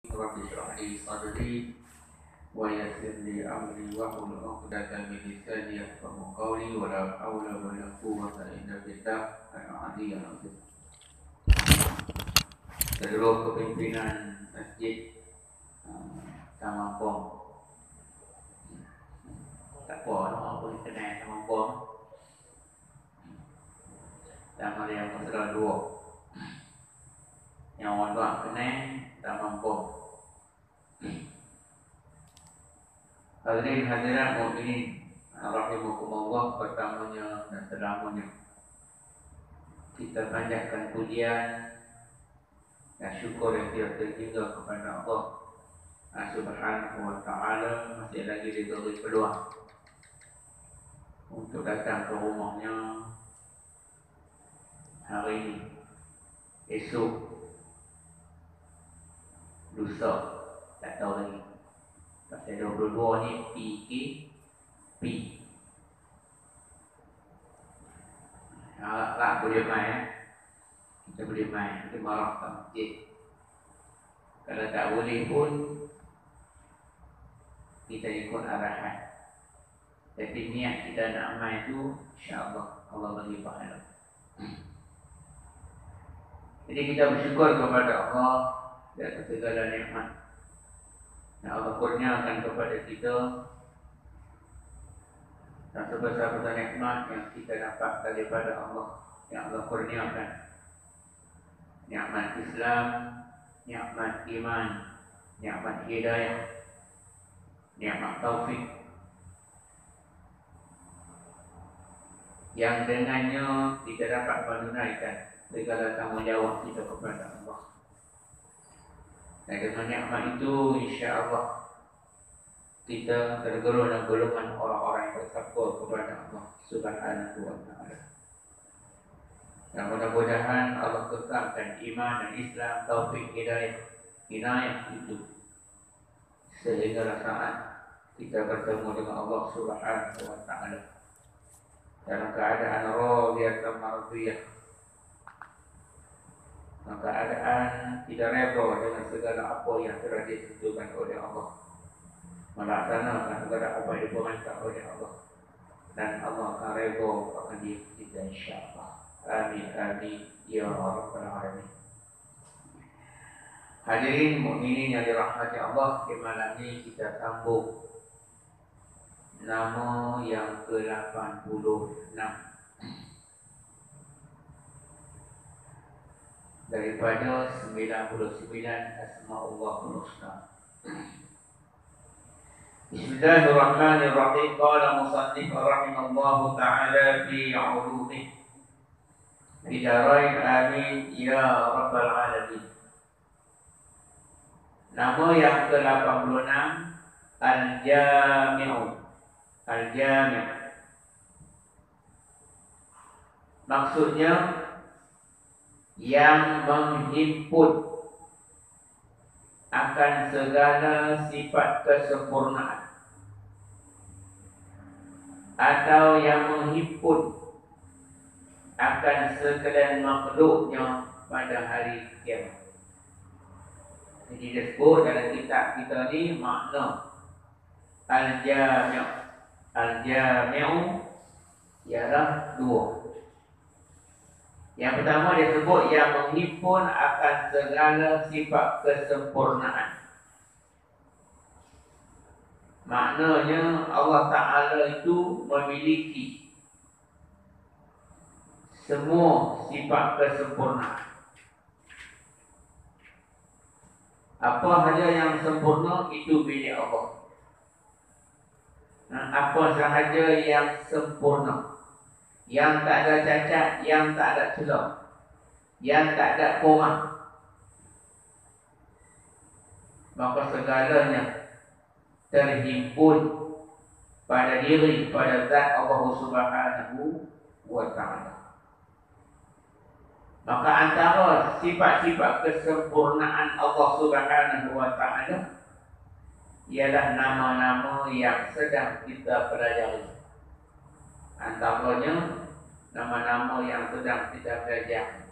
رب اشرح لي صدري ويسر لي أمري واحلل عقدة من لساني يفقهوا قولي ولا حول ولا قوة إلا بالله العلي العظيم. Seluruh kepimpinan masjid Samampong, tak apa nama pun kenal Samampong, nama dia Mesra 2 yang orang kenal Samampong. Hadirin hadirat mukminin rahimakumullah, pertamanya dan selamanya kita panjatkan pujian dan syukur yang tiada terhingga kepada Allah Subhanahu wa ta'ala, masih lagi diberi peluang untuk datang ke rumahnya hari ini, esok, lusa, tak tahu lagi. Pasal 22 ni PKP. Tak boleh main. Kita boleh main, kita marah ke masjid. Kalau tak boleh pun kita ikut arahan. Tapi niat kita nak main tu, insya-Allah Allah bagi pahala. Jadi kita bersyukur kepada Allah di atas segala nikmat yang Allah kurniakan kepada kita, dan sebesar-besar nikmat yang kita dapat daripada Allah yang Allah kurniakan. Nikmat Islam, nikmat iman, nikmat hidayah, nikmat taufik, yang dengannya kita dapat menunaikan segala tanggungjawab kita kepada Allah. Dan dengan nikmat itu, insya-Allah kita tergolong dalam golongan orang-orang yang bertakwa kepada Allah Subhanahu wa ta'ala. Dan mudah-mudahan Allah kekalkan iman dan Islam, taufik, hidayah, inayah itu sehingga saat kita bertemu dengan Allah Subhanahu wa ta'ala dalam keadaan radiyatan mardiyah, dalam keadaan tidak reda dengan segala apa yang telah ditentukan oleh Allah, melaksanakan segala apa yang diperintah oleh Allah, dan Allah akan reda akan diri kita, insya-Allah. Amin amin ya rabbal alamin. Hadirin mukminin yang dirahmati Allah, di malam ini kita sambung nama yang ke-86 daripada 99 Asma'ullahul Husna. Bismillahirrahmanirrahim. Qala musannif rahimallahu ta'ala fi 'ulumihi bidarain amin ya rabbal alamin. Nama yang ke-86 Al-Jami'u. Al-Jami', maksudnya yang menghimpun akan segala sifat kesempurnaan, atau yang menghimpun akan sekalian makhluknya pada hari kiamat. Jadi disebut dalam kitab kita ni makna Al-Jami'. Al-Jami'u ialah dua. Yang pertama dia sebut yang menghimpun akan segala sifat kesempurnaan. Maknanya Allah Ta'ala itu memiliki semua sifat kesempurnaan. Apa saja yang sempurna itu milik Allah. Apa sahaja yang sempurna, yang tak ada cacat, yang tak ada celah, yang tak ada kurang, maka segalanya terhimpun pada diri, pada zat Allah Subhanahu wa ta'ala. Maka antara sifat-sifat kesempurnaan Allah Subhanahu wa ta'ala ialah nama-nama yang sedang kita pelajari. Antaranya nama-nama yang sedang kita pelajari.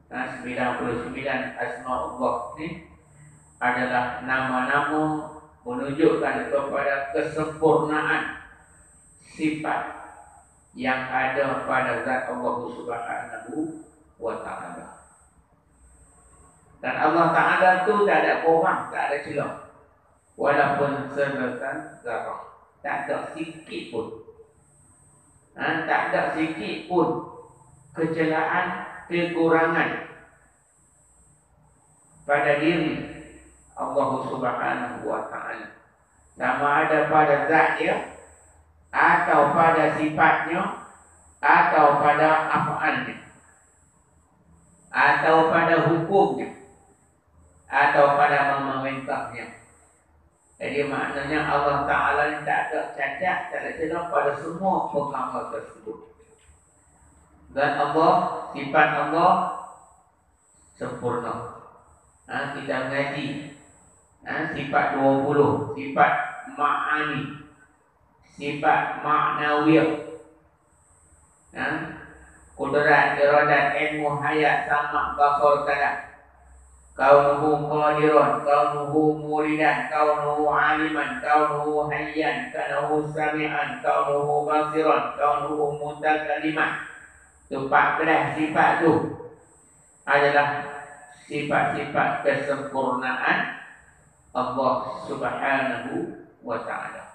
99 Asma'ullah ni adalah nama-nama menunjukkan kepada kesempurnaan sifat yang ada pada zat Allah Subhanahu wa ta'ala. Dan Allah Ta'ala tu tak ada kurang, tak ada celah. Walaupun sebesar zarah, tak ada sikit pun. Tak ada sikit pun kecelakaan, kekurangan pada diri Allah Subhanahu wa ta'ala. Sama ada pada zat dia, atau pada sifatnya, atau pada af'alnya, atau pada hukumnya, atau pada memerintahnya. Jadi maknanya Allah Ta'ala ni tak ada cacat, tak ada celah pada semua perkara tersebut. Dan Allah, sifat Allah sempurna. Kita mengaji sifat 20, sifat ma'ani, sifat ma'nawiyah, kudrat, iradat, ilmu, hayat, sama, basar, kalam. Kaunuhu qadiran, kaunuhu muridan, kaunuhu aliman, kaunuhu hayyan, kaunuhu sami'an, kaunuhu basiran, kaunuhu mutakaliman. Itu 14 sifat tu adalah sifat-sifat kesempurnaan Allah Subhanahu wa ta'ala.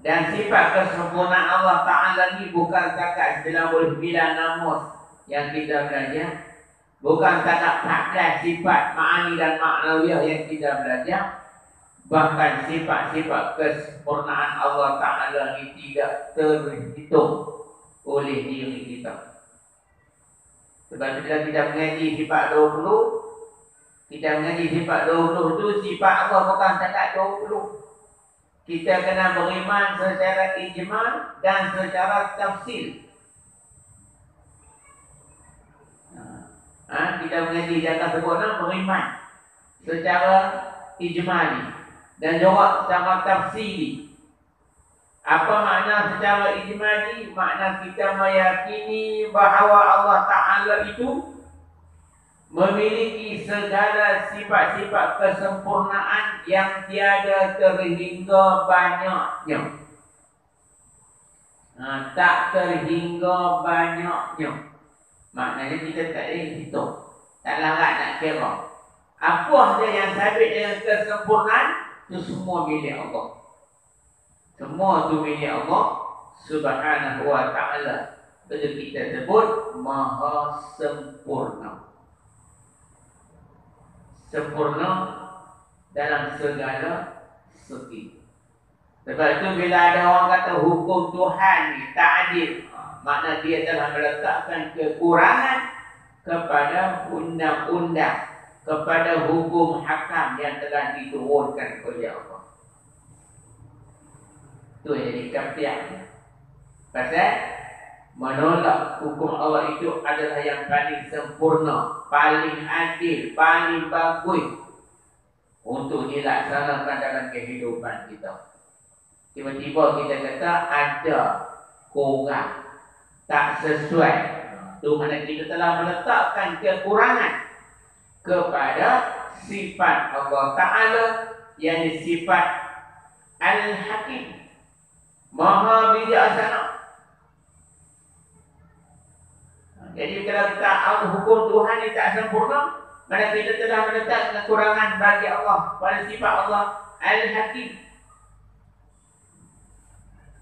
Dan sifat kesempurnaan Allah Ta'ala ni bukan setakat dalam boleh bilang nama yang kita belajar, bukan setakat 14 sifat ma'ani dan ma'nawiyah yang kita belajar, bahkan sifat-sifat kesempurnaan Allah Ta'ala ni tidak terhitung oleh diri kita. Sebab bila kita mengaji sifat 20, kita mengaji sifat 20 tu, sifat Allah bukan setakat 20. Kita kena beriman secara ijmal dan secara tafsil. Kita mengaji di atas sebut beriman secara ijmali dan juga secara tafsili. Apa makna secara ijmali? Makna kita meyakini bahawa Allah Ta'ala itu memiliki segala sifat-sifat kesempurnaan yang tiada terhingga banyaknya. Tak terhingga banyaknya. Maknanya kita tak boleh hitung, tak larat nak kira. Apa saja yang sabit dengan kesempurnaan, itu semua milik Allah. Semua itu milik Allah Subhanahu wa ta'ala. Itu kita sebut maha sempurna. Sempurna dalam segala segi. Sebab itu bila ada orang kata hukum Tuhan ni tak adil, makna dia telah meletakkan kekurangan kepada undang-undang, kepada hukum hakam yang telah diturunkan oleh Allah. Itu yang jadi kafiah. Pasal menolak hukum Allah itu adalah yang paling sempurna, paling adil, paling bagus untuk dilaksanakan dalam kehidupan kita. Tiba-tiba kita kata ada kurang, tak sesuai. Itu makna kita telah meletakkan kekurangan kepada sifat Allah Ta'ala, yang sifat Al-Hakim, Maha Bijaksana. Jadi kalau kita hukum Tuhan ini tak sempurna, maka kita telah meletakkan kekurangan bagi Allah pada sifat Allah Al-Hakim.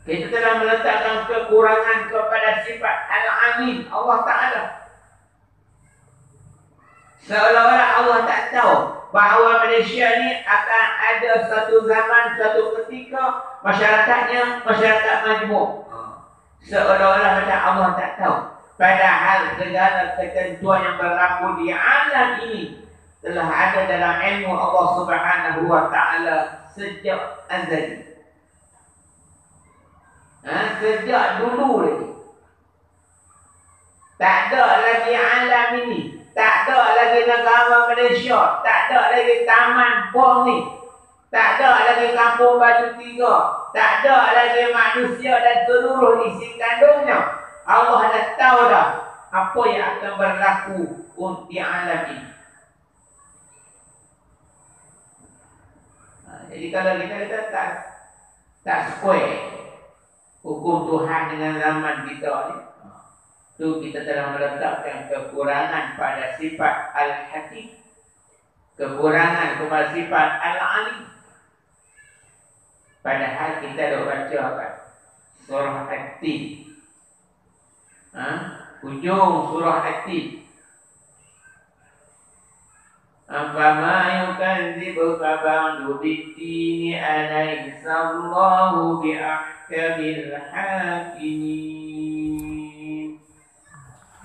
Kita telah meletakkan kekurangan kepada sifat Al-Alim, Allah Ta'ala. Seolah-olah Allah tak tahu bahawa Malaysia ni akan ada satu zaman, satu ketika masyarakatnya masyarakat majmuk. Seolah-olah macam Allah tak tahu. Padahal segala ketentuan yang berlaku di alam ini telah ada dalam ilmu Allah Subhanahu wa ta'ala sejak azali. Sejak dulu lagi. Tak ada lagi alam ini, tak ada lagi negara Malaysia, tak ada lagi taman Pong ni, tak ada lagi kampung Batu Tiga, tak ada lagi manusia dan seluruh isi kandungnya. Allah dah tahu dah apa yang akan berlaku di alam ini. Jadi kalau kita tak square hukum Tuhan dengan zaman kita ni, tu kita telah meletakkan kekurangan pada sifat Al-Hakim, kekurangan kepada sifat Al-Alim. Padahal kita dah baca kan surah At-Tin, hujung surah At-Tin, فَمَا يُكَذِّبُكَ بَعْدُ بِالدِّينِ أَلَيْسَ اللَّهُ بِأَحْكَمِ الْحَاكِمِينَ.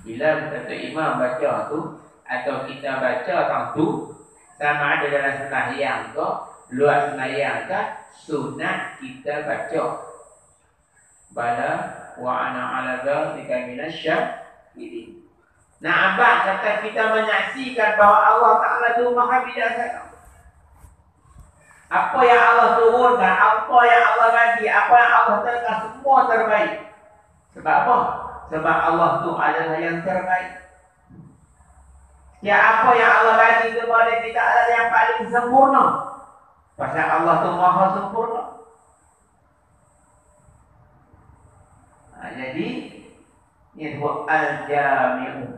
Bila kata imam baca tu atau kita baca tentu sama ada dalam sembahyang ke, luar sembahyang ke, sunat kita baca. Bala wa ana ala dzalika minasyahidin. Nah, abang kata kita menyaksikan bahawa Allah Ta'ala itu maha bijaksana. Apa yang Allah turunkan, apa yang Allah bagi, apa yang Allah tekan, semua terbaik. Sebab apa? Sebab Allah itu adalah yang terbaik. Ya, apa yang Allah bagi kepada kita adalah yang paling sempurna. Pasal Allah itu maha sempurna. Jadi ini disebut Al-Jami'u.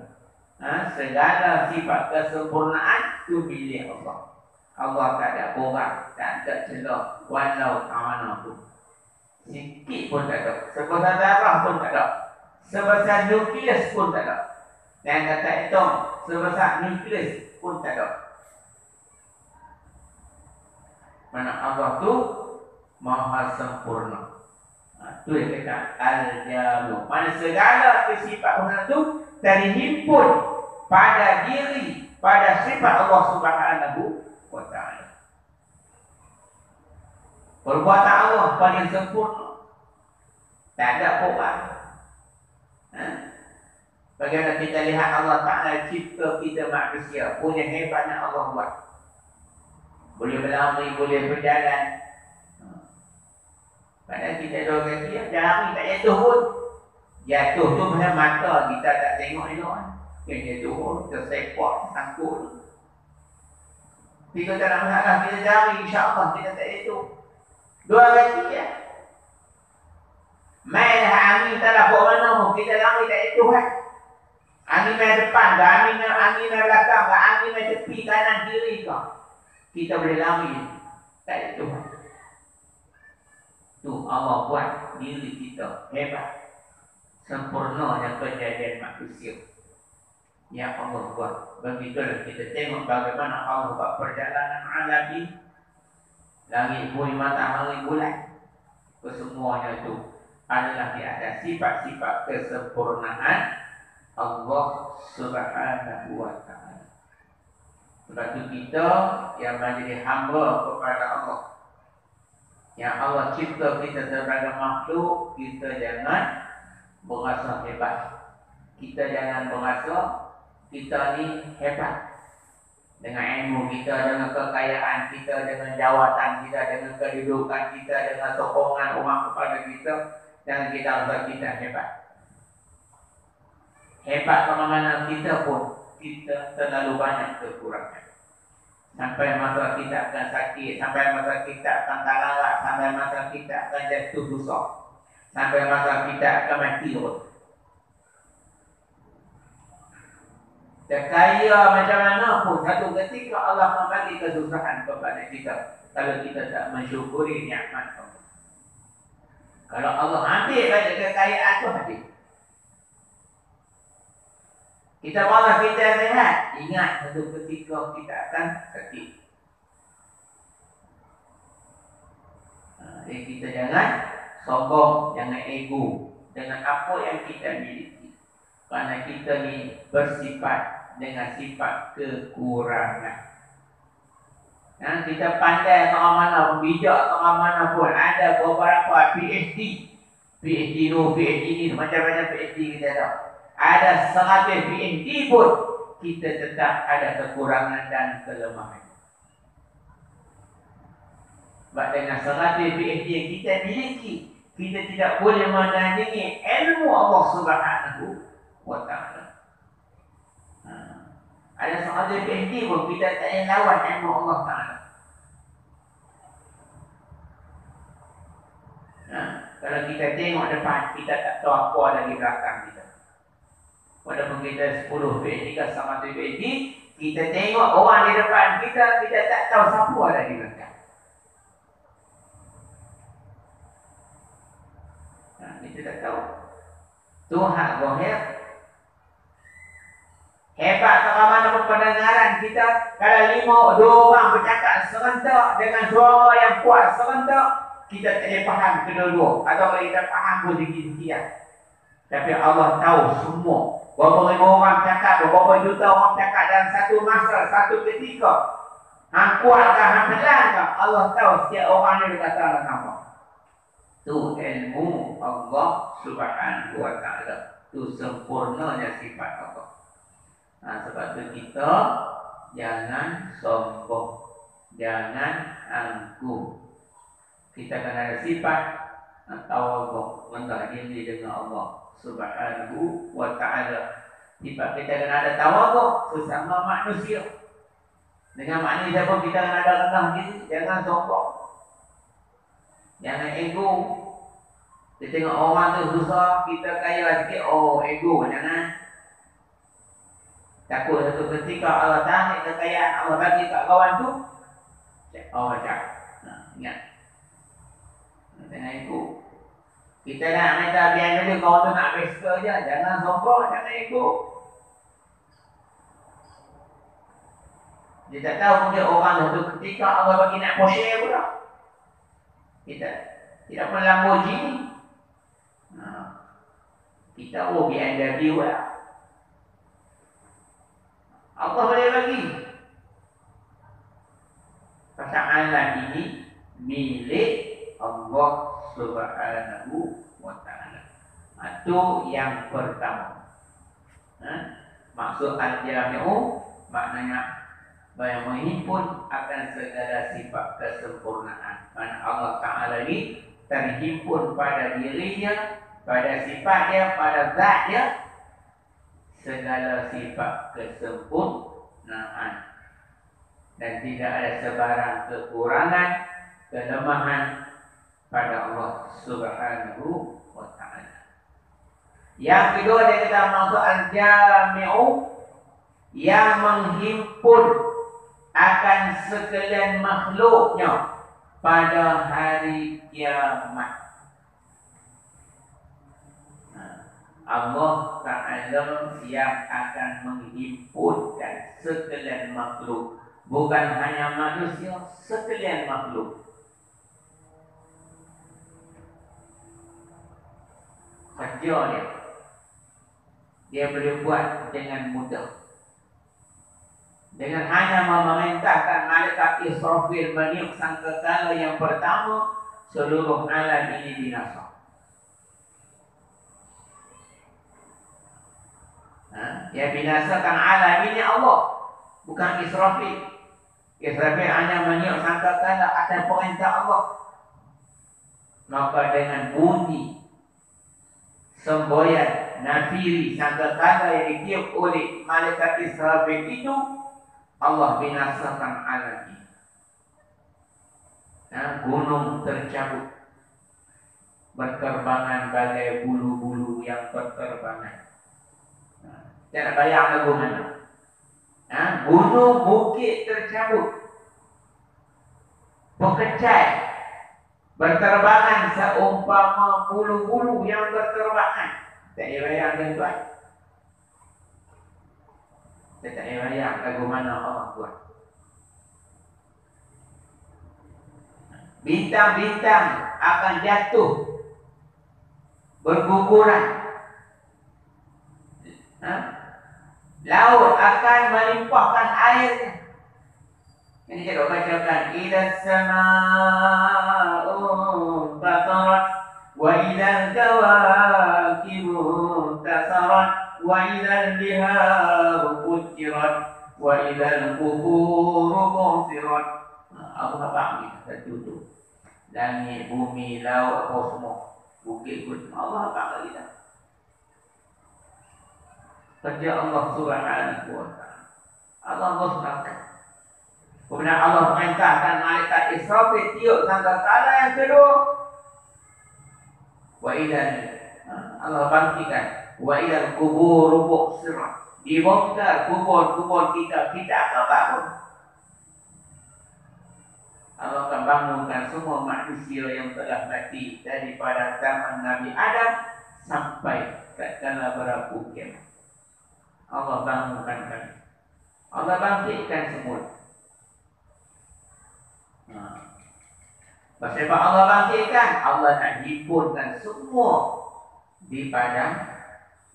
Segala sifat kesempurnaan itu milik Allah. Allah tak ada kurang, tak ada celah, walau ta'ala pun. Sikit pun tak ada. Sebesar darah pun tak ada. Sebesar nukleus pun tak ada. Dan kata atom, sebesar nukleus pun tak ada. Mana Allah tu maha sempurna. Itu yang kata Al-Jamu. Mana segala kesifatan itu terhimpun pada diri, pada sifat Allah Subhanahu wa ta'ala. Perbuatan Allah paling sempurna. Tak ada kurang. Bagaimana kita lihat Allah Ta'ala cipta kita manusia, punya hebatnya Allah buat. Boleh berlari, boleh berjalan. Padahal kita dua kaki, jari tak jatuh pun. Jatuh tu pasal mata kita tak tengok elok. Yang jatuh pun, tersepot, sangkut. Kita tak nak masalah, kita jari, insyaAllah kita tak jatuh. Dua kaki ya. Main angin tak lapuk mana pun, kita lari tak jatuh kan. Angin main depan ke, angin main belakang ke, angin main tepi kanan kiri ke. Kita boleh lari, tak jatuh kan. Tu Allah buat diri kita hebat. Sempurnanya kejadian manusia yang Allah buat. Begitulah kita tengok bagaimana Allah buat perjalanan alami, langit, bumi, matahari, bulan. Kesemuanya itu adalah di atas sifat-sifat kesempurnaan Allah Subhanahu wa ta'ala. Sebab itu kita yang menjadi hamba kepada Allah, yang Allah cipta kita sebagai makhluk, kita jangan berasa hebat. Kita jangan berasa kita ni hebat. Dengan ilmu kita, dengan kekayaan kita, dengan jawatan kita, dengan kedudukan kita, dengan sokongan orang kepada kita, jangan kita rasa kita hebat. Hebat kemana kita pun, kita terlalu banyak kekurangan. Sampai masa kita akan sakit, sampai masa kita akan talarat, sampai masa kita akan jatuh dosa, sampai masa kita akan mati pun. Kaya macam mana pun, satu ketika Allah membagi kesusahan kepada kita kalau kita tak mensyukuri nikmat Allah. Kalau Allah ambil balik kekayaan tu habis. Kita malah kita rehat, ingat satu ketika kita akan sakit. Jadi kita jangan sombong, jangan ego dengan apa yang kita miliki. Kerana kita ni bersifat dengan sifat kekurangan. Kita pandai ke mana, bijak ke mana pun, ada beberapa PhD tu, PhD ni, macam-macam PhD kita tahu. Ada 100 PhD pun, kita tetap ada kekurangan dan kelemahan. Sebab dengan 100 PhD yang kita miliki, kita tidak boleh menandingi ilmu Allah Subhanahu wa ta'ala. Ada 100 PhD pun, kita tak payah lawan ilmu Allah Ta'ala. Kalau kita tengok depan, kita tak tahu apa ada di belakang kita. Walaupun kita 10 PhD sama 1 PhD, kita tengok orang di depan kita, kita tak tahu siapa ada di belakang. Kita tak tahu. Tuhan Zahir. Hebat tak mana pendengaran kita. Kalau 2 orang bercakap serentak dengan suara yang kuat serentak, kita tak boleh faham kedua-dua. Atau kalau kita faham pun sikit-sikit. Tapi Allah tahu semua. Berapa ribu orang cakap, berapa juta orang cakap dalam satu masa, satu ketika. Hang kuatkah, hang pedankah? Allah tahu setiap orang ni berkata dalam apa. Itu ilmu Allah Subhanahu wa ta'ala. Itu sempurnanya sifat Allah. Sebab itu kita jangan sombong, jangan angkuh. Kita akan ada sifat tawaduk, rendah diri dengan Allah Subhanahu wa ta'ala. Sifat kita akan ada tawaduk sesama manusia. Dengan maknanya siapa kita akan ada rendah diri, jangan sombong, jangan ego. Kita tengok orang tu susah, kita kaya sikit, oh ego, jangan. Takut satu ketika Allah tarik kekayaan Allah bagi kat kawan tu, oh macam, ingat. Jangan ego. Kita nak minta biar dulu kawan tu nak pesta je, jangan sombong, jangan ego. Dia tak tahu mungkin orang satu ketika Allah bagi nak Porsche pula. Kita tidak pernah Lamborghini. Kita BMW lah. Allah boleh bagi. Pasangan ini milik Allah Subhanahu wa ta'ala. Itu yang pertama. Maksud al-jami'u maknanya yang menghimpun akan segala sifat kesempurnaan. Mana Allah Ta'ala ini terhimpun pada dirinya, pada sifat dia, pada zat dia, segala sifat kesempurnaan. Dan tidak ada sebarang kekurangan, kelemahan pada Allah Subhanahu wa ta'ala. Yang kedua dia kata maksud al-jami'u, yang menghimpun akan sekalian makhluknya pada hari kiamat. Allah Ta'ala yang akan menghimpunkan sekalian makhluk. Bukan hanya manusia, sekalian makhluk. Kerja dia boleh buat dengan mudah. Dengan hanya memerintahkan malaikat Israfil meniup sangkakala yang pertama, seluruh alam ini binasa. Yang binasakan alam ini Allah, bukan Israfil. Israfil hanya meniup sangkakala atas perintah Allah. Maka dengan bunyi semboyan nafiri sangkakala yang ditiup oleh malaikat Israfil itu, Allah binasakan alam ini. Gunung tercabut, berterbangan bagai bulu-bulu yang berterbangan. Jangan bayang lagu mana. Gunung bukit tercabut, berkecai, berterbangan seumpama bulu-bulu yang berterbangan. Tak payah bayang tuan-tuan. Saya tak payah bayang lagu mana Allah buat. Bintang-bintang akan jatuh, berguguran. Laut akan melimpahkan airnya. Ini saya bacakan. Idza as-samaa'u fatarat wa idza al-kawakibu tasarat wa idza al-biharu fujirat wa idza al-quburu bu'thirat. Apa ni? Satu tu. Langit, bumi, laut, kosmos, bukit gunung. Allah apa kita? Kerja Allah Subhanahu wa ta'ala. Allah mustaqim. Kemudian Allah perintahkan malaikat Israfil tiup sangkakala yang kedua. Wa idan Allah bangkitkan. Wa idan kubur bu'sirat. Dibongkar kubur-kubur kita akan bangun. Allah akan bangunkan semua manusia yang telah mati daripada zaman Nabi Adam sampai tatkala berlaku kiamat. Allah bangunkan kami. Allah bangkitkan semua. Sebab Allah bangkitkan, Allah nak himpunkan semua di padang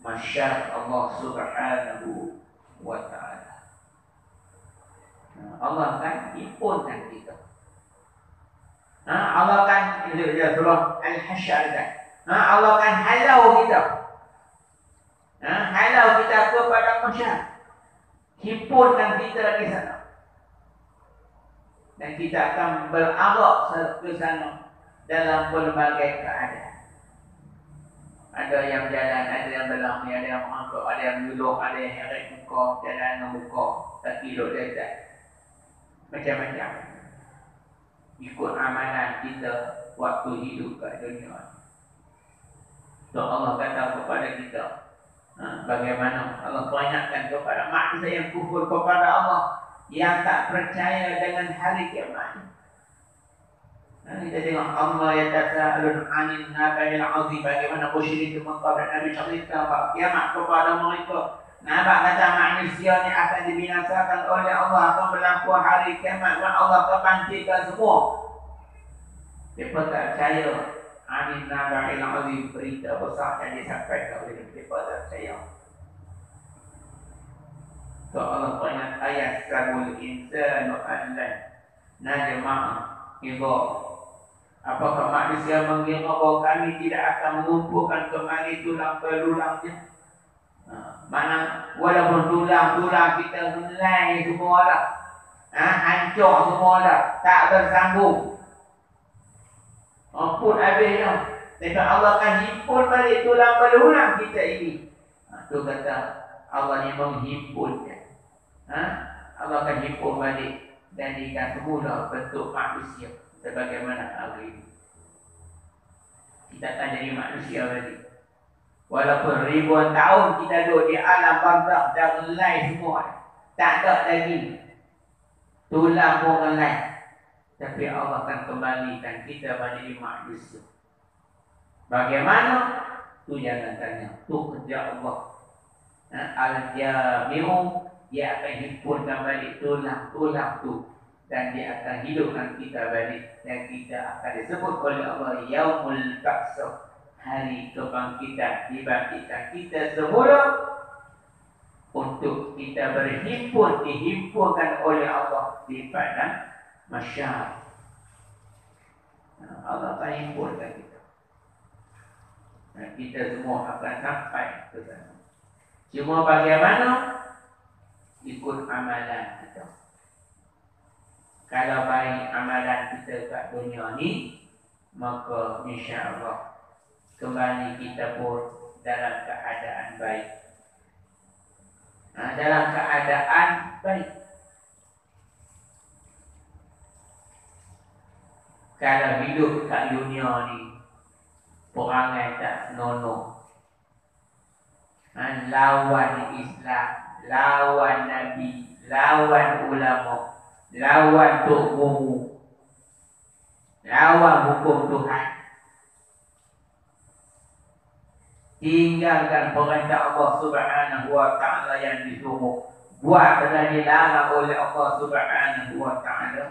mahsyar Allah Subhanahu wa ta'ala. Allah akan himpunkan kita. Allah akan surah Al-Hasyr kan. Allah akan halau kita. Halau kita ke padang mahsyar. Himpunkan kita di sana. Dan kita akan berawak ke sana dalam berbagai keadaan. Ada yang jalan, ada yang berlari, ada yang mengangkut, ada yang duduk, ada yang heret muka, jalan membuka, kaki duduk dekat. Macam-macam. Ikut amalan kita waktu hidup kat dunia. So Allah kata kepada kita, bagaimana Allah peringatkan kepada manusia yang kufur kepada Allah, yang tak percaya dengan hari kiamat. Kita tengok Allah yang tasa'alun 'anil nabail 'azim, bagaimana musyrik Mekah dan Nabi cerita bahawa kiamat kepada mereka. Nampak kata manusia ni akan dibinasakan oleh Allah, akan berlaku hari kiamat dan Allah akan bangkitkan semua. Mereka tak percaya 'anil nabail 'azim, berita besar yang disampaikan oleh mereka tak percaya. So Allah peringat ayat sabul insanu allan najma'a idha. Apakah manusia mengira bahawa kami tidak akan mengumpulkan kembali tulang belulangnya? Mana walaupun tulang-tulang kita helai semua dah, hancur semua dah, tak bersambung, pun habis dah. Tapi Allah akan himpun balik tulang belulang kita ini. Tu kata Allah ni menghimpunnya. Allah akan himpun balik dan ikan semula bentuk manusia sebagaimana hari ini. Kita akan jadi manusia balik. Walaupun ribuan tahun kita duduk di alam barzakh dah relai semua, tak ada lagi tulang pun relai, tapi Allah akan kembalikan kita menjadi manusia. Bagaimana? Tu jangan tanya. Tu kerja Allah. Al-Jami'u, dia akan himpunkan balik tulang-tulang tu, dan dia akan hidupkan kita balik, dan kita akan disebut oleh Allah Yaumul Ba'tsah, hari kebangkitan, dibangkitkan kita semula untuk kita berhimpun, dihimpunkan oleh Allah di padang mahsyar. Allah akan himpunkan kita. Kita semua akan sampai ke sana. Cuma bagaimana? Ikut amalan kita. Kalau baik amalan kita kat dunia ni, maka insya-Allah kembali kita pun dalam keadaan baik. Dalam keadaan baik. Kalau hidup kat dunia ni perangai tak senonoh, lawan Islam, lawan Nabi, lawan ulama, lawan tok guru, lawan hukum Tuhan, tinggalkan perintah Allah Subhanahu wa ta'ala yang disuruh, buat dan dilarang oleh Allah Subhanahu wa ta'ala.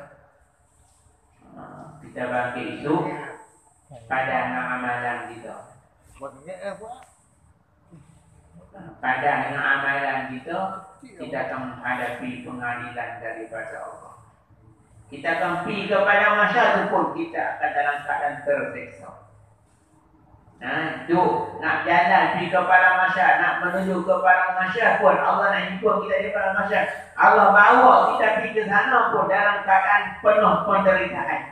Kita bangkit itu pada amalan kita. Pada amalan kita, kita akan menghadapi pengadilan daripada Allah. Kita akan pergi kepada masyarakat pun kita akan dalam keadaan terseksa. Nak jalan pergi kepada masyarakat, nak menuju kepada masyarakat pun Allah nak himpun kita daripada masyarakat. Allah bawa kita pergi ke sana pun dalam keadaan penuh penderitaan,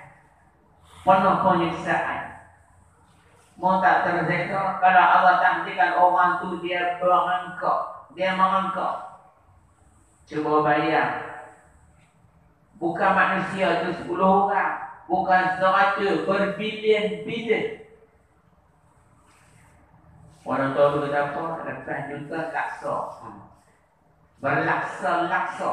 penuh penyiksaan. Mau tak terseksa kalau Allah takdirkan orang tu dia berangkak, dia merangkak. Cuba bayang, bukan manusia tu 10 orang, bukan 100, berbilion-bilion. Orang tua tu kata apa? Lepas juta laksa. Berlaksa-laksa.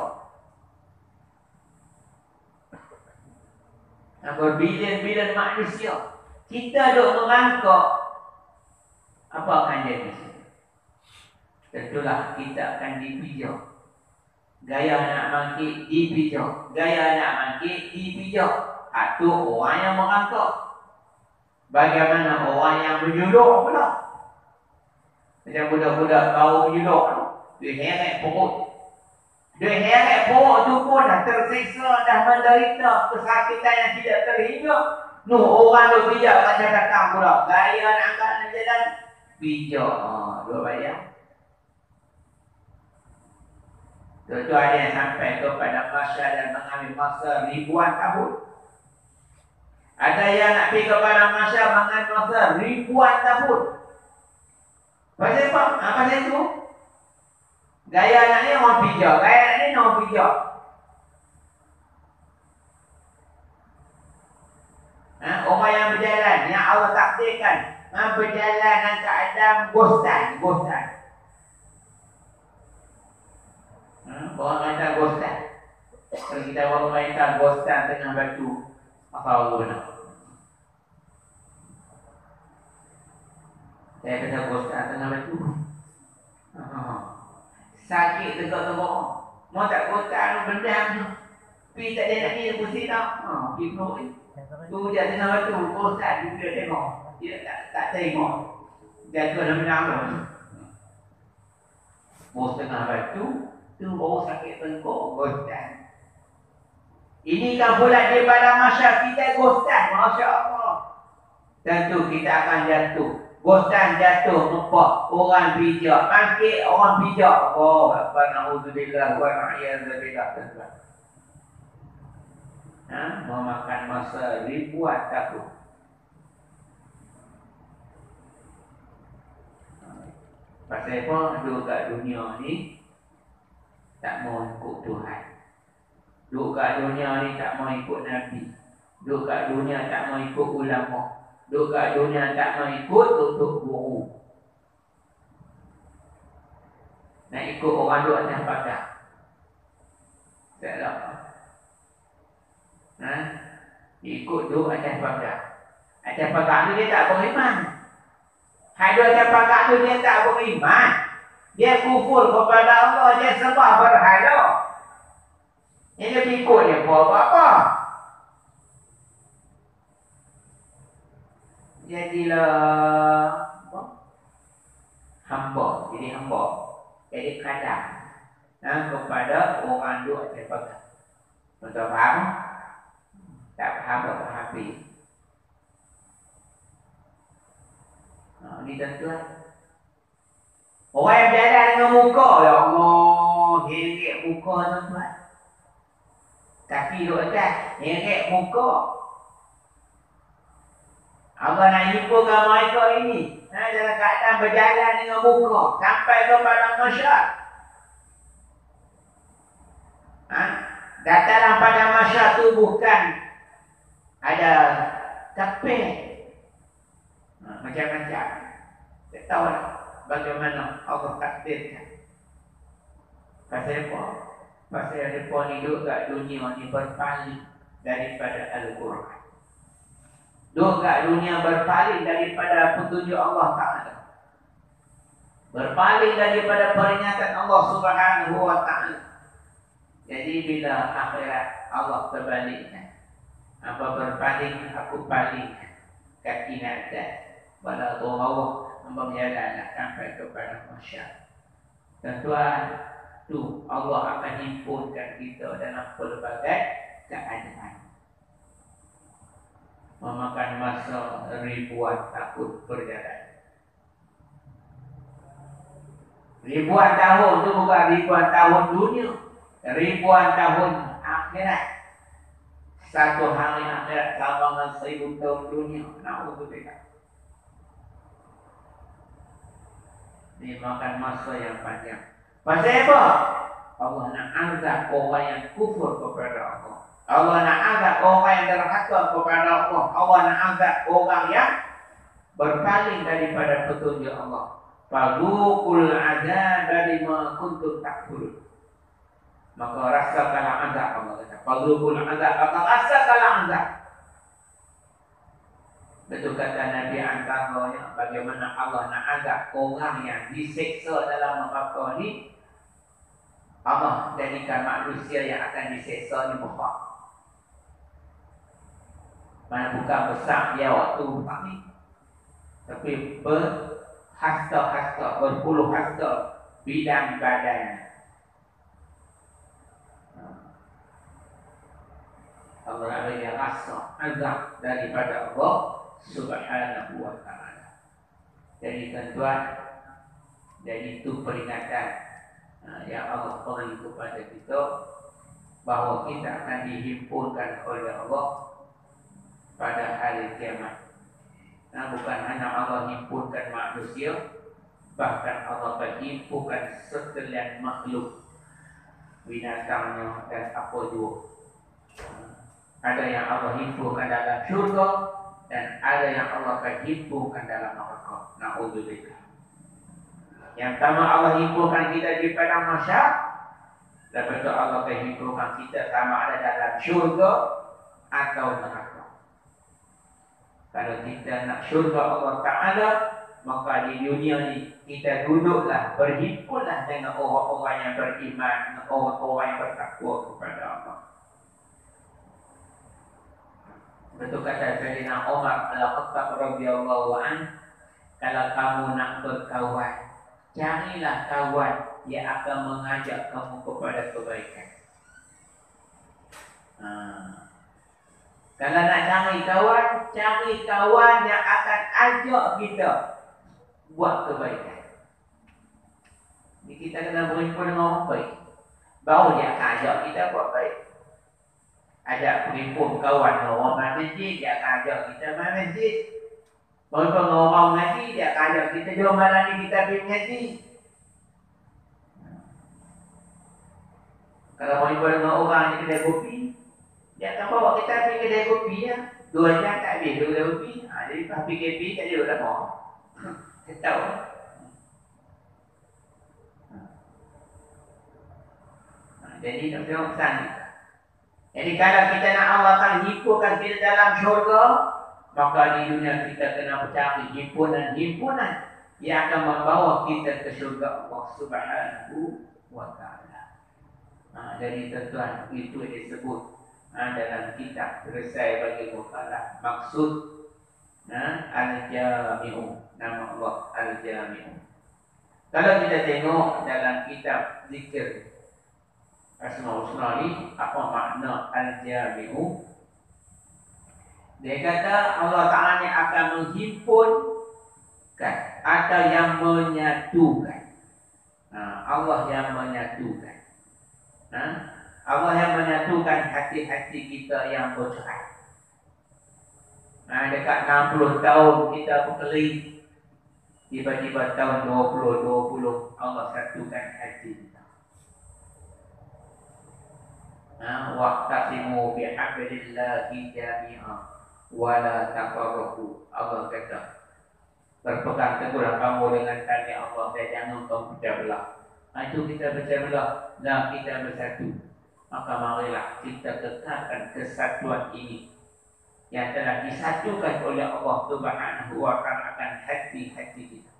Berbilion-bilion manusia. Kita duk merangkak. Apa akan jadi? Tentulah kita akan dipijak. Gaya nak bangkit dipijak. Gaya nak bangkit dipijak. Itu orang yang merangkak. Bagaimana orang yang berjuluk pula? Macam budak-budak bau berjuluk. Dia heret perut. Dia heret perut tu pun dah tersiksa, dah menderita kesakitan yang tidak terhingga. Orang tu bijak kat datang pula. Gaya nak angkat nak jalan. Bijak. Dua bayar. Tentu ada yang sampai kepada masa dan mengambil masa ribuan tahun. Ada yang nak pergi kepada masa mengambil masa ribuan tahun. Pasal apa? Pasal itu. Gaya anak ni orang bijak. Gaya anak ni orang bijak. Orang yang berjalan, yang Allah takdirkan, berjalan dalam keadaan bosan. Orang kata bosan. Kalau kita orang kata bosan tengah batu, apa guna? Saya kata bosan tengah batu. Sakit tegak-tegak. Mau tak bosan bendam tu. Pergi tak ada nak ni pusing tak? Pergi penuh ni. Tu dia tengah batu, bosan juga tengok. Dia tak tengok. Jatuh dalam bendam tu. Bos tengah batu. Tu baru sakit tengkuk, bosan. Ini kan pula daripada masa kita bosan, Masya Allah. Tentu kita akan jatuh. Bosan jatuh, nampak orang bijak. Bangkit orang bijak. Apa na'udzubillah wa na'iyadzubillah. Memakan masa ribuan tahun. Pasal apa? Duduk kat dunia ni tak mau ikut Tuhan. Duduk kat dunia ni tak mau ikut Nabi. Duduk kat dunia tak mau ikut ulama. Duduk kat dunia tak mau ikut tutup guru. Nak ikut orang duduk atas pagar. Tak tak. Ikut duduk atas pagar. Atas pagar tu dia tak beriman. Hai duduk atas pagar tu dia tak beriman. Dia kufur kepada Allah, dia sembah berhala. Dia ikut dia buat apa-apa. Jadilah hamba, jadi kadang kepada orang duk atas pagar. Tuan faham? Tak faham, tak faham. Ini tuan-tuan. Orang yang berjalan dengan muka, ya Allah, heret muka tuan-tuan. Kaki duduk atas, heret muka. Allah nak hiburkan mereka ini. Dalam keadaan berjalan dengan muka, sampai kepada masyarakat. Datang pada masyarakat itu bukan ada kapel. Macam-macam. Tak tahu lah bagaimana Allah takdirkan. Pasal apa? Pasal mereka ni duduk kat dunia ni berpaling daripada Al-Quran. Duduk kat dunia berpaling daripada petunjuk Allah Ta'ala. Berpaling daripada peringatan Allah Subhanahu Wa Ta'ala. Jadi bila akhirat Allah terbalikkan. Apa berpaling, aku paling kaki nadas. Pada Allah berjalan sampai kepada masyarakat. Tentuan tu Allah akan himpunkan kita dalam pelbagai keadaan. Memakan masa ribuan tahun berjalan. Ribuan tahun tu bukan ribuan tahun dunia, ribuan tahun akhirat. Satu hari akhirat sama dengan 1000 tahun dunia. Na'udzubillah. Dia makan masa yang panjang. Pasal apa? Allah nak azab orang yang kufur kepada Allah. Allah nak azab orang yang derhaka kepada Allah. Allah nak azab orang yang berpaling daripada petunjuk Allah. Fadzuqul azab bima kuntum takfurun. Maka rasakanlah azab, Allah kata. Fadzuqul azab, maka rasakanlah azab. Betul kata Nabi antaranya bagaimana Allah nak azab orang yang diseksa dalam neraka ni. Allah jadikan manusia yang akan diseksa ni besar. Mana bukan besar dia waktu besar ni, tapi berhasta-hasta, berpuluh hasta bidang badan. Allah ada yang rasa azab daripada Allah Subhanahu wa ta'ala. Jadi tuan-tuan, jadi itu peringatan yang Allah beri kepada kita bahawa kita akan dihimpunkan oleh Allah pada hari kiamat. Bukan hanya Allah himpunkan manusia, bahkan Allah akan himpunkan sekalian makhluk, binatangnya dan apa juga. Ada yang Allah himpunkan dalam syurga dan ada yang Allah akan himpunkan dalam neraka. Na'udzubillah. Yang pertama Allah himpunkan kita di padang mahsyar. Lepas itu Allah akan himpunkan kita sama ada dalam syurga atau neraka. Kalau kita nak syurga Allah Ta'ala, maka di dunia ni kita duduklah, berhimpunlah dengan orang-orang yang beriman, dengan orang-orang yang bertakwa kepada Allah. Betul kata Sayyidina Umar Al-Khattab radhiyallahu anhu, kalau kamu nak berkawan, carilah kawan yang akan mengajak kamu kepada kebaikan. Kalau nak cari kawan yang akan ajak kita buat kebaikan. Jadi kita kena berhimpun dengan orang baik, baru dia akan ajak kita buat baik. Ajak berhimpun kawan dengan orang masjid, dia akan ajak kita main masjid. Berhimpun dengan orang mengaji, dia akan ajak kita jom malam ni kita pergi mengaji. Kalau berhimpun dengan orang yang kedai kopi, dia akan bawa kita pergi kedai kopi ya. 2 jam tak habis kedai kopi. Jadi pas PKP tak ada dah mau. Kita tahu. Jadi tak tengok pesan kita. Jadi kalau kita nak Allah akan himpunkan kita dalam syurga, maka di dunia kita kena mencari himpunan yang akan membawa kita ke syurga Allah Subhanahu wa ta'ala. Jadi tuan-tuan, itu disebut dalam kitab Risai bagi Mukalah maksud Al-Jami'u, nama Allah Al-Jami'u. Kalau kita tengok dalam kitab zikir Asmaul Husna ni, apa makna Al-Jami'u? Dia kata Allah Ta'ala ni akan menghimpunkan atau yang menyatukan. Allah yang menyatukan. Allah yang menyatukan hati-hati kita yang bercerai. Dekat 60 tahun kita berkeliling, tiba-tiba tahun 2020 Allah satukan hati kita. Waqtasimu bihablillahi jami'a wa la tafarraqu. Allah kata, berpegang teguhlah kamu dengan tali Allah dan jangan kamu pecah belah. Itu kita pecah belah dan kita bersatu. Maka marilah kita kekalkan kesatuan ini yang telah disatukan oleh Allah Subhanahu wa ta'ala akan hati-hati kita.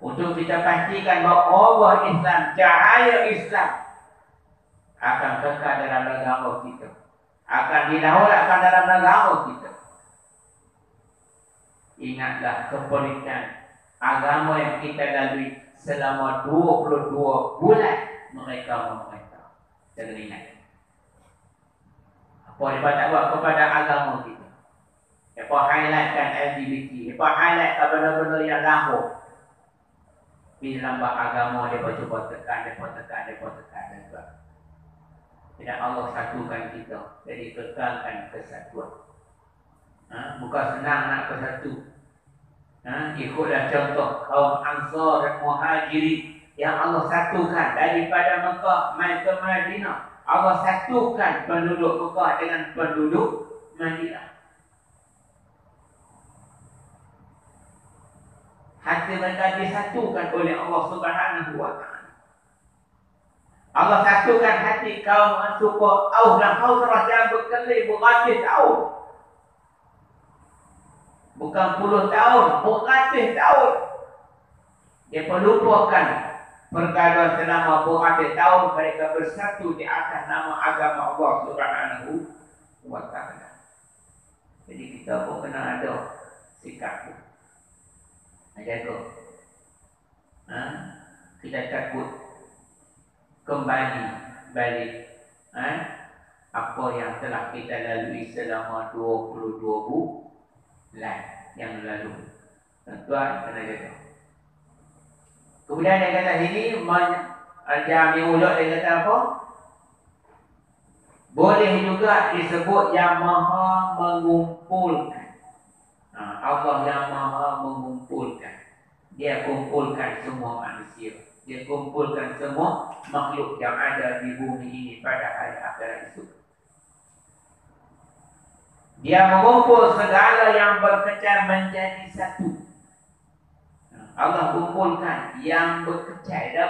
Untuk kita pastikan bahawa Allah Islam, cahaya Islam akan kekal dalam negara kita, akan didahulukan dalam negara kita. Ingatlah kepelitan agama yang kita lalui selama 22 bulan mereka. Jangan ingat apa mereka tak buat kepada agama kita. Mereka highlightkan LGBT, mereka highlightkan benda-benda yang lahir. Di dalam agama mereka cuba tekan. Tidak, Allah satukan kita. Jadi kekalkan kesatuan. Bukan senang nak bersatu. Ikutlah contoh kaum Ansar dan Muhajirin yang Allah satukan daripada Mekah mai ke Madinah. Allah satukan penduduk Mekah dengan penduduk Madinah. Hati mereka disatukan oleh Allah Subhanahu wa ta'ala. Allah satukan hati kaum Ansukor Aus dan Khazraj yang berkeli beratus tahun. Bukan puluh tahun, beratus tahun. Dia melupakan pergaduhan selama beratus tahun, mereka bersatu di atas nama agama Allah Subhanahu wa ta'ala. Jadi kita pun kena ada sikap tu. Jaga. Kita takut kembali balik apa yang telah kita lalui selama 22 bulan yang lalu. Tuan kena jaga. Kemudian dia kata sini Al-Jami Uluk dia kata apa? Boleh juga disebut yang maha mengumpulkan. Allah yang maha mengumpulkan. Dia kumpulkan semua manusia. Dia kumpulkan semua makhluk yang ada di bumi ini pada hari akhirat itu. Dia mengumpul segala yang berkecai menjadi satu. Allah kumpulkan yang berkecai dah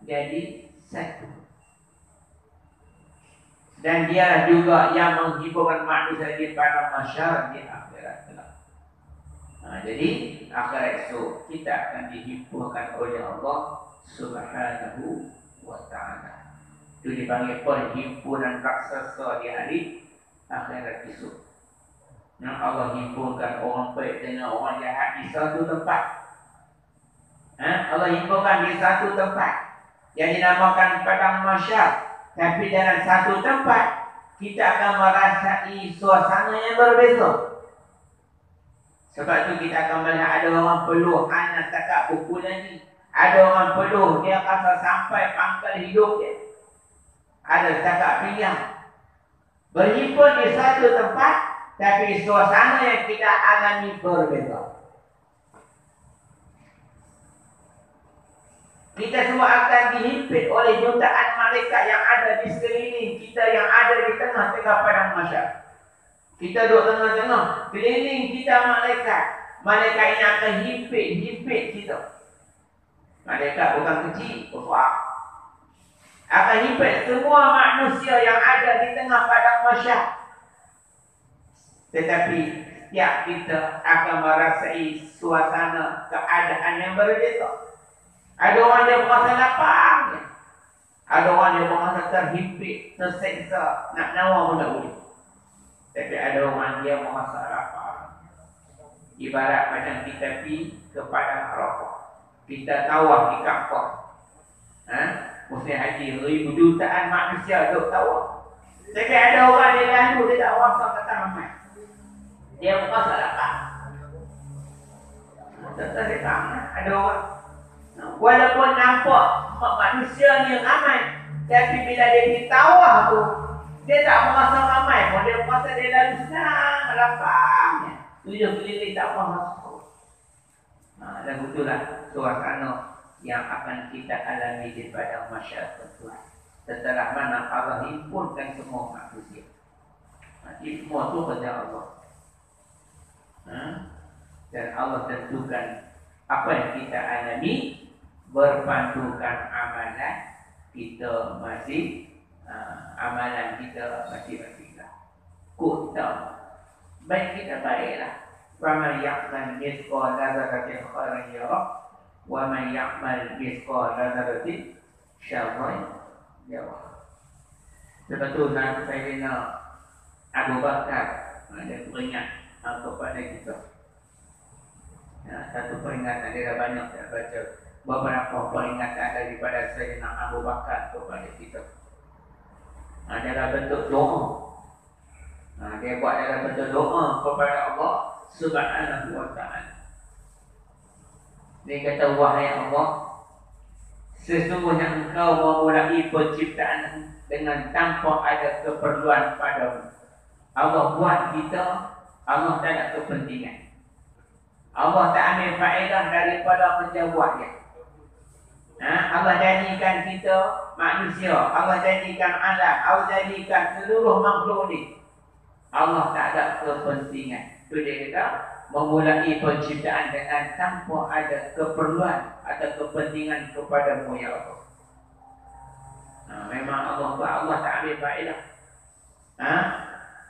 jadi satu. Dan dia juga yang menghiburkan manusia di pada masyarakat di akhirat kelak. Jadi akhirat itu kita akan dihiburkan oleh Allah Subhanahu wa ta'ala. Itu dipanggil perhimpunan raksasa di hari akhirat itu. Allah himpunkan orang baik dengan orang jahat di satu tempat. Allah himpunkan di satu tempat yang dinamakan padang mahsyar. Tapi dalam satu tempat kita akan merasai suasana yang berbeza. Sebab tu kita akan melihat ada orang peluh anak takak buku lagi. Ada orang peluh dia rasa sampai pangkal hidup dia. Ada takak pinggang. Berhimpun di satu tempat, tapi suasana yang kita alami berbeza. Kita semua akan dihimpit oleh jutaan malaikat yang ada di sekeliling kita, yang ada di tengah-tengah padang mahsyar. Kita duduk tengah-tengah, keliling kita malaikat. Malaikat ini akan himpit kita. Malaikat bukan kecil, besar. Akan himpit semua manusia yang ada di tengah padang mahsyar. Tetapi setiap kita akan merasai suasana keadaan yang berbeza. Ada orang yang merasa lapar, ada orang yang merasa terhimpit, terseksa, nak nawa pun tak boleh. Tapi ada orang yang merasa lapar. Ibarat macam kita pergi ke padang Arafah, kita tawaf di Kaabah. Musim haji, ribu jutaan manusia duduk tawaf. Tapi ada orang yang lalu, dia tak rasa kata ramai. Dia merasa lapar. Tertarik ada orang. Walaupun nampak manusia ni ramai, tapi bila dia pergi tawaf tu, dia tak merasa ramai pun. Dia merasa dia lalu senang, lapangnya. Tujuh keliling tak merasa. Dan itulah suasana yang akan kita alami di padang mahsyar Tuhan. Setelah mana Allah himpunkan semua manusia. Semua tu kerja Allah. Dan Allah tentukan apa yang kita alami berpandukan amalan kita masing-masing lah. Kita baik kita baiklah. Wa man ya'mal mithqala dzarratin khairan yarah wa man ya'mal mithqala dzarratin syarran yarah. Sebetulnya Sayyidina Abu Bakar ada peringat kepada kita. Satu peringatan dia dah banyak saya baca. Beberapa peringatan daripada Sayyidina Abu Bakar kepada kita. Adalah bentuk doa. Dia buat dalam bentuk doa kepada Allah Subhanahu wa ta'ala. Dia kata, wahai Allah, sesungguhnya engkau memulai penciptaan dengan tanpa ada keperluan padamu. Allah buat kita, Allah tak ada kepentingan. Allah tak ambil faedah daripada penjabuatnya. Allah jadikan kita manusia, Allah jadikan alam, Allah jadikan seluruh makhluk ni. Allah tak ada kepentingan. Itu dia kata, memulai penciptaan dengan tanpa ada keperluan atau kepentingan kepadamu ya Allah. Memang Allah tak ambil faedah.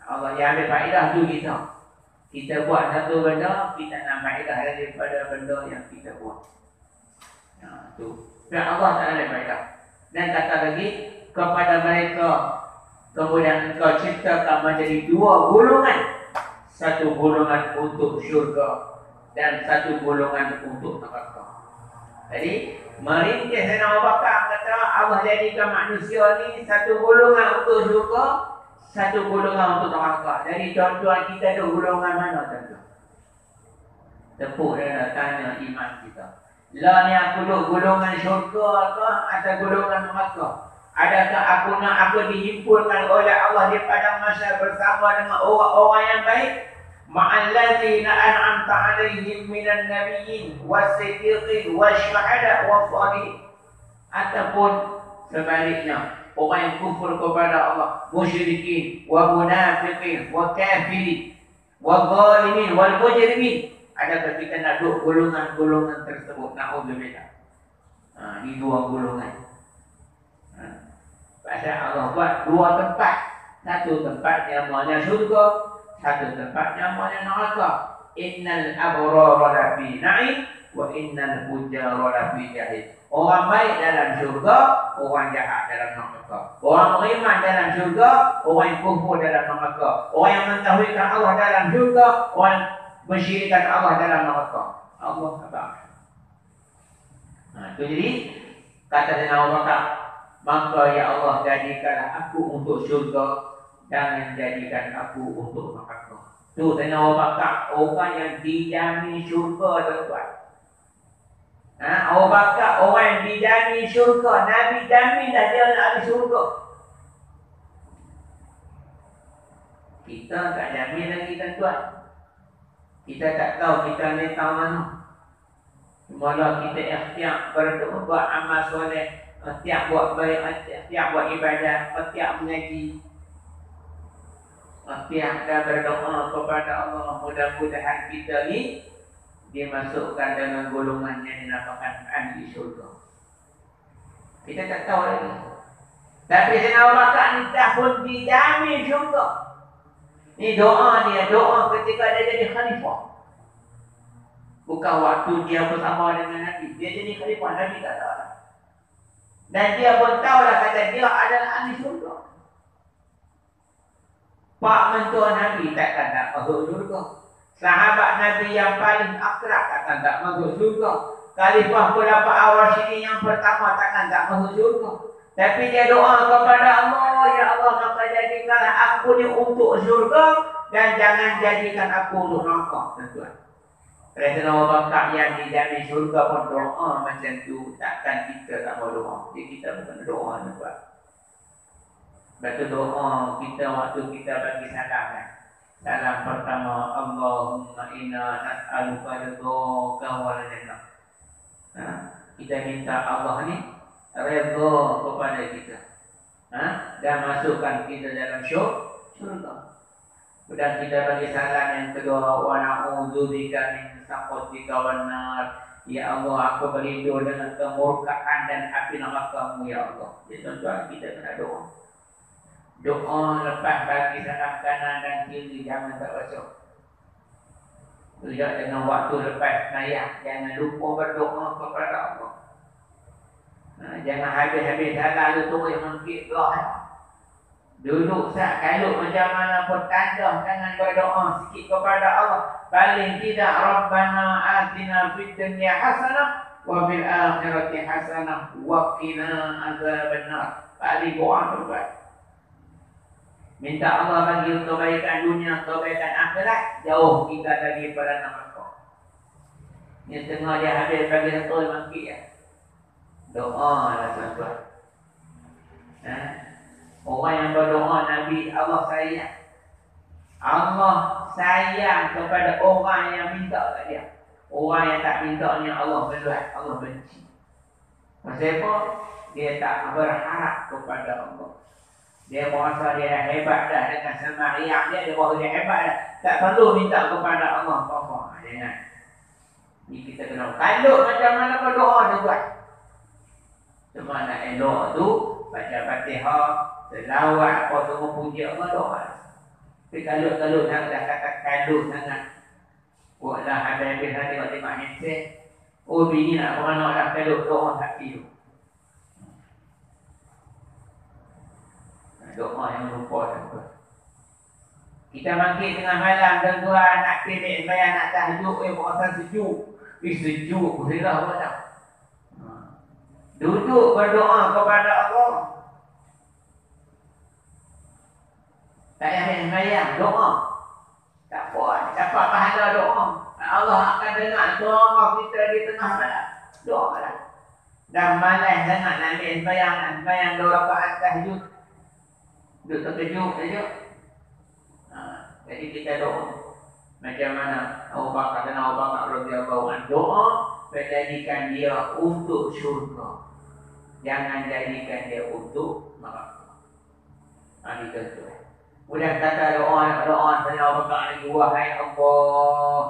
Allah yang ambil faedah tu kita. Kita buat satu benda, kita nak faedah daripada benda yang kita buat. Tu. Dan Allah tak ambil faedah. Dan kata lagi kepada mereka, kemudian engkau ciptakan menjadi dua golongan. Satu golongan untuk syurga dan satu golongan untuk neraka. Jadi merintis Sayyidina Abu Bakar kata Allah jadikan manusia ni satu golongan untuk syurga, satu golongan untuk neraka. Jadi tuan-tuan kita tu golongan mana tuan-tuan? Tepuk dan tanya iman kita. Lah ni aku duduk golongan syurga ke atau golongan neraka? Adakah aku dihimpunkan oleh Allah di padang mahsyar bersama dengan orang-orang yang baik? Ma'allazina an'amta 'alaihim minan nabiyyin was-siddiqin wasyuhada was-shalihin. Ataupun sebaliknya, orang yang kufur kepada Allah, musyrikin wa munafiqin wa kafirin wa zalimin wal mujrimin. Adakah kita nak duduk golongan-golongan tersebut? Na'udzubillah. Ini dua golongan. Pasal Allah buat dua tempat. Satu tempat namanya syurga, satu tempat namanya neraka. Innal abrara lafi na'im wa innal fujjara lafi jahim. Orang baik dalam syurga, orang jahat dalam neraka. Orang beriman dalam syurga, orang yang kufur dalam neraka. Orang yang mentauhidkan Allah dalam syurga, orang yang mensyirikkan Allah dalam neraka. Allah Akbar. Itu jadi kata Sayyidina Abu Bakar, maka ya Allah jadikanlah aku untuk syurga, jangan jadikan aku untuk neraka. Tu Sayyidina Abu Bakar orang yang dijamin syurga tuan-tuan. Abu Bakar orang yang dijamin syurga. Nabi jamin dah dia nak ada syurga. Kita tak jamin lagi tuan-tuan. Kita tak tahu kita ni tahu mana. Mula kita ikhtiar berdoa, buat amal soleh, tiap buat baik, tiap buat ibadah, tiap mengaji, tiap dah berdoa kepada Allah. Mudah-mudahan kita ni dimasukkan dengan golongan yang dinamakan ahli syurga. Kita tak tahu lagi. Tapi Sayyidina Abu Bakar ni dah pun dijamin syurga. Ni doa dia, doa ketika dia jadi khalifah. Bukan waktu dia bersama dengan Nabi. Dia jadi khalifah, Nabi tak tahu. Dan dia pun tahulah kata dia adalah ahli syurga. Pak mentua Nabi takkan tak masuk syurga. Sahabat Nabi yang paling akrab takkan tak masuk syurga. Khalifah Khulafa' Ar-Rasyidin yang pertama takkan tak masuk syurga. Tapi dia doa kepada Allah, ya Allah maka jadikanlah aku ni untuk syurga dan jangan jadikan aku untuk neraka. Tuan-tuan. Sayyidina Abu Bakar yang dijamin syurga pun doa macam tu, takkan kita tak mau doa. Jadi kita bukan doa tuan. Baca doa kita waktu kita bagi salam kan. Salam pertama, Allahumma inna nas'aluka ridhaka wal jannah. Kita minta Allah ni redha kepada kita. Dan masukkan kita dalam syurga. Kemudian kita bagi salam yang kedua, wa na'udzubika min sakhatika wan nar. Ya Allah, aku berlindung dengan kemurkaan dan api neraka-Mu ya Allah. Jadi tuan-tuan kita kena doa. Doa lepas bagi salam kanan dan kiri jangan tak baca. Juga dengan waktu lepas sembahyang jangan lupa berdoa kepada Allah. Jangan habis-habis salah tu terus mengkit doa. Duduk sat kalut macam mana pun tanda jangan berdoa sikit kepada Allah. Paling tidak Rabbana atina fid dunya hasanah wa fil akhirati hasanah wa qina azabannar. Paling doa terbaik. Minta Allah bagi kebaikan dunia, kebaikan akhirat, jauh kita daripada neraka. Ni tengah dia habis bagi betul mangkit ya. Doa lah tuan-tuan. Orang yang berdoa Nabi Allah sayang. Allah sayang kepada orang yang minta kat dia. Orang yang tak minta ni Allah beluat, Allah benci. Pasal apa? Dia tak berharap kepada Allah. Dia merasa dia hebat dah dengan sembahyang dia, dia bahawa dia hebat dah. Tak perlu minta kepada Allah apa-apa. Jangan. Ni kita kena kalau macam mana berdoa dia buat. Cuma nak elok tu baca Fatihah, selawat, apa semua puji Allah doa. Tapi kalau nak dah kata kalau sangat, buatlah habis-habis tengok handset. Oh bini nak ke mana dah kalau doa tak tidur. Doa yang lupa tak. Kita bangkit tengah malam tuan-tuan nak pilih bayar nak tahajud berasa sejuk. Sejuk bergerak apa tak? Duduk berdoa kepada Allah. Tak payah bayar doa. Tak apa, dapat pahala doa. Allah akan dengar doa kita di tengah malam. Doa lah. Dan malas sangat nak ambil bayang 2 rakaat tahajud. Duduk terkejut saja. Jadi kita doa. Macam mana Abu Bakar radhiyallahu anhu doa, jadikan dia untuk syurga. Jangan jadikan dia untuk neraka. Ini tentu. Kemudian kata doa saya Abu Bakar lagi, wahai Allah,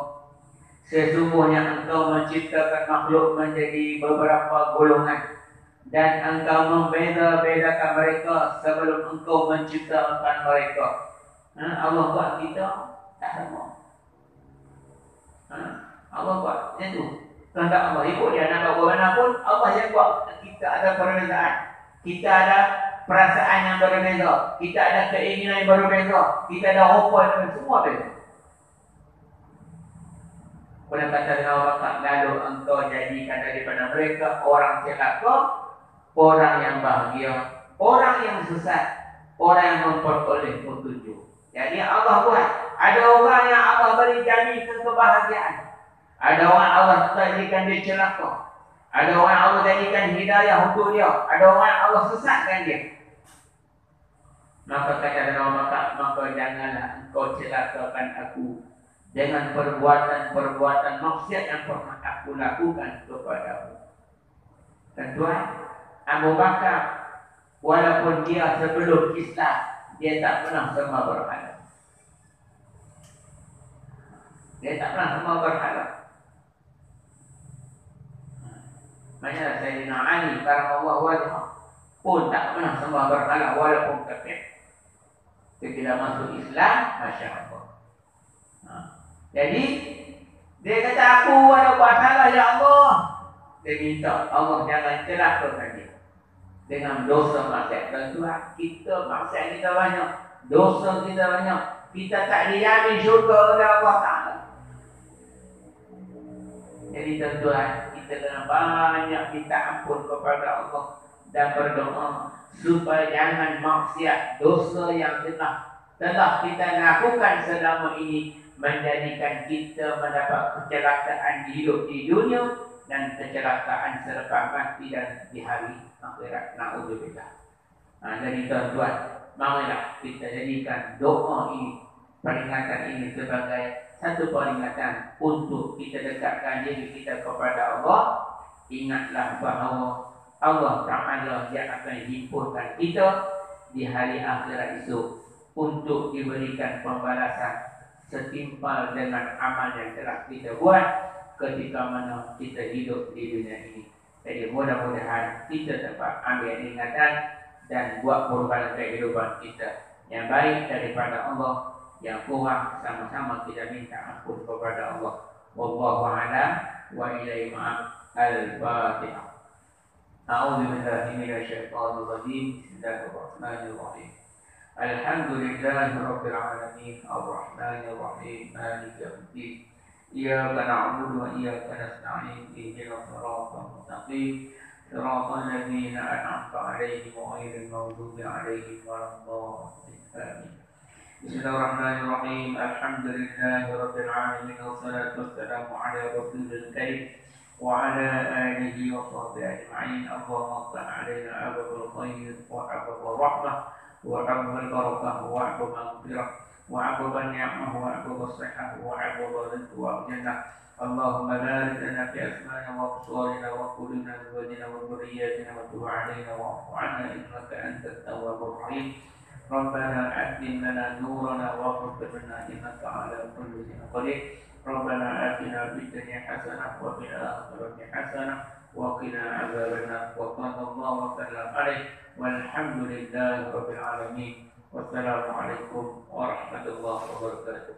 sesungguhnya Engkau menciptakan makhluk menjadi beberapa golongan dan Engkau membeza-bezakan mereka sebelum Engkau menciptakan mereka. Allah buat kita tak sama. Allah buat macam tu. Kehendak Allah ikut dia nak buat mana pun Allah yang buat. Kita ada perbezaan. Kita ada perasaan yang berbeza. Kita ada keinginan yang berbeza. Kita ada rupa yang semua beza. Pada kata dengan Allah, lalu engkau jadikan daripada mereka orang celaka, orang yang bahagia, orang yang sesat, orang yang memperoleh petunjuk. Jadi Allah buat. Ada orang yang Allah beri jaminan kebahagiaan. Ada orang Allah jadikan dia celaka. Ada orang Allah jadikan hidayah untuk dia. Ada orang Allah sesatkan dia. Maka kata Allah, maka janganlah engkau celakakan aku dengan perbuatan-perbuatan maksiat yang pernah aku lakukan kepadamu. Tuan, Abu Bakar walaupun dia sebelum Islam, dia tak pernah sembah berhala. Dia tak pernah sembah berhala. Maknanya Sayyidina Ali karamallahu wajhah pun tak pernah sembah berhala walaupun kafir. Ketika masuk Islam, Masya Allah. Jadi dia kata aku ada buat salah ya Allah. Dia minta Allah jangan celakakan dia dengan dosa maksiat. Tuhan, kita maksiat kita banyak, dosa kita banyak. Kita tak dijamin syurga oleh Allah Ta'ala. Jadi tuan-tuan, kita kena banyak minta ampun kepada Allah dan berdoa supaya jangan maksiat dosa yang telah kita lakukan selama ini menjadikan kita mendapat kecelakaan hidup di dunia dan kecelakaan selepas mati dan di hari akhirat. Na'udzubillah. Jadi tuan-tuan, marilah kita jadikan doa ini, peringatan ini sebagai satu peringatan untuk kita dekatkan diri kita kepada Allah. Ingatlah bahawa Allah Ta'ala yang akan himpunkan kita di hari akhirat itu untuk diberikan pembalasan setimpal dengan amal yang telah kita buat ketika mana kita hidup di dunia ini. Jadi mudah-mudahan kita dapat ambil ingatan dan buat perubahan kehidupan kita yang baik daripada Allah. Yang kurang sama-sama kita minta ampun kepada Allah. Wallahu a'lam wa ilaihi ma'ab. Al-Fatihah. A'udzu billahi minasyaitonir rajim. Bismillahirrahmanirrahim. Alhamdulillahi rabbil alamin. Ar-rahmanir rahim. Maliki yaumiddin. Iyyaka na'budu wa iyyaka nasta'in. Ihdinas siratal mustaqim. Siratal ladzina an'amta 'alaihim ghairil maghdubi 'alaihim waladdallin. Amin. Bismillahirrahmanirrahim. Alhamdulillahi rabbil alamin. Wassalatu wassalamu ala rasulil karim wa ala alihi wa sahbihi ajma'in. Allahumma salli 'alaina abul khair wa abul rahmah wa abul barakah wa abul maghfirah wa abul ni'mah wa abul sihhah wa abul rizq wa jannah. Allahumma barik lana fi asma'ina wa absarina wa qulubina wa wajina wa dhurriyyatina wa tub 'alaina wa 'afu 'anna innaka antat tawwabur rahim. ربنا أتم لنا نورنا واغفر لنا إنك على كل شيء قدير ربنا آتنا في الدنيا حسنة وفي الآخرة حسنة وقنا عذاب النار وصلى الله وسلم عليه والحمد لله رب العالمين والسلام عليكم ورحمة الله وبركاته.